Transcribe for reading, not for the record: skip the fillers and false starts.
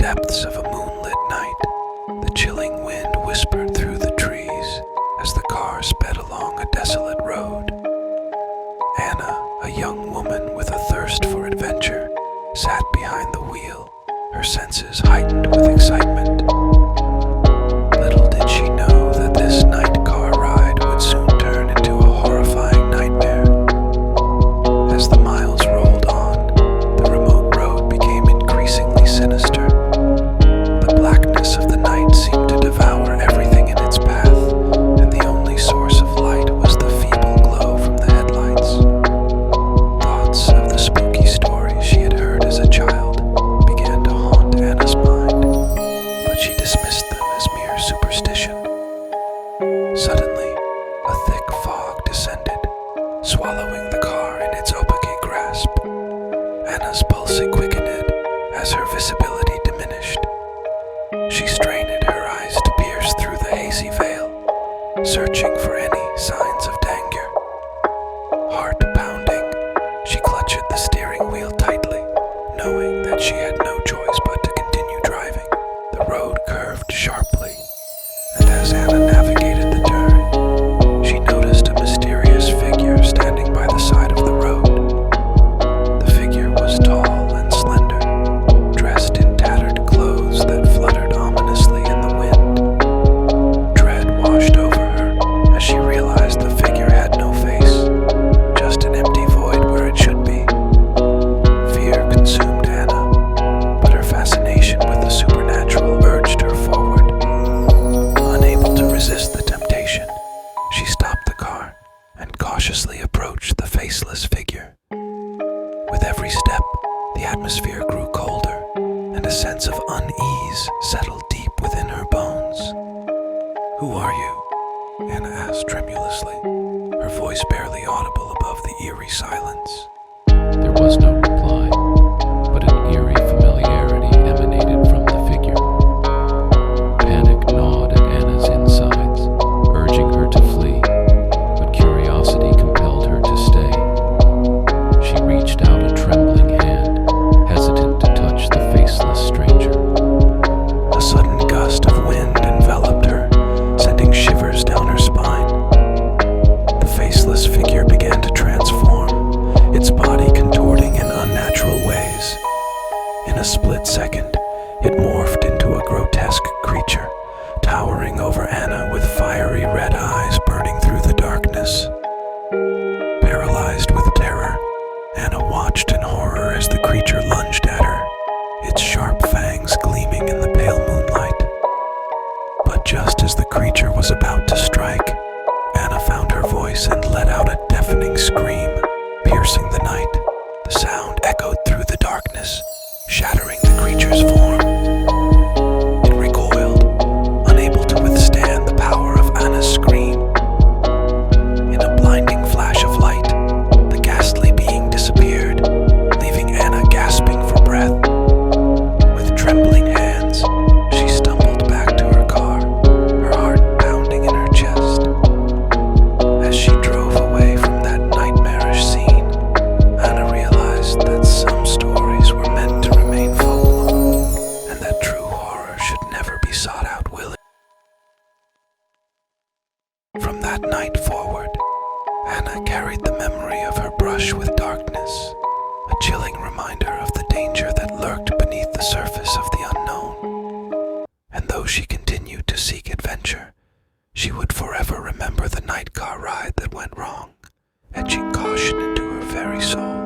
depths of a moonlit night, the chilling wind whispered through the trees as the car sped along a desolate road. Anna, a young woman with a thirst for adventure, sat behind the wheel, her senses heightened with excitement. Little did she know that this night car ride would soon turn into a horrifying nightmare. As the miles rolled on, the remote road became increasingly sinister. The blackness of the night seemed to devour everything in its path, and the only source of light was the feeble glow from the headlights. Thoughts of the spooky stories she had heard as a child began to haunt Anna's mind, but she dismissed them as mere superstition. Suddenly, a thick fog descended, swallowing the car in its opaque grasp. Anna's pulse quickened as her visibility diminished. She strained her eyes to pierce through the hazy veil, searching for any signs of danger. Heart pounding, she clutched the steering wheel tightly, knowing that she had no choice but to continue driving. The road curved sharply, and as Anna navigated the turn, she noticed a mysterious figure standing by the side of the road. The figure was tall and slender, dressed in tattered clothes that fluttered ominously in the wind. Dread washed over her as she realized the figure had no face, just an empty void where it should be. Fear consumed Anna, but her fascination with the supernatural urged her forward. Unable to resist the temptation, she stopped the car and cautiously approached the faceless figure. With every step, the atmosphere grew colder, and a sense of unease settled deep within her bones. "Who are you?" Anna asked tremulously, her voice barely audible above the eerie silence. There was no reply, but an eerie familiarity emanated from the figure. Panic gnawed at Anna's insides, urging her to flee, but curiosity compelled her to stay. She reached out a trembling hand, hesitant to touch the faceless stranger. A sudden gust of wind enveloped her, sending shivers down her spine. The faceless figure began to transform, its body contorting in unnatural ways. In a split second, it morphed into a grotesque creature, towering over Anna with fiery red eyes burning through the darkness. Paralyzed with terror, Anna watched in horror as the creature lunged at her, its sharp fangs gleaming in the pale moonlight. But just as the creature was about to strike, Anna found her voice and let out a deafening scream, piercing the night. The sound echoed through the darkness, shattering the creature's form. It recoiled, unable to withstand the power of Anna's scream. In a blinding flash of light, the ghastly being disappeared, leaving Anna gasping for breath. With trembling hands, she stumbled back to her car, her heart pounding in her chest. As she drove away from that nightmarish scene, Anna realized that some stories were meant to remain folklore, and that true horror should never be sought out willingly. From that night forward, Anna carried the memory of her brush with darkness, a chilling reminder of the danger that lurked beneath the surface of the unknown. And though she continued to seek adventure, she would forever remember the night car ride that went wrong, etching caution into her very soul.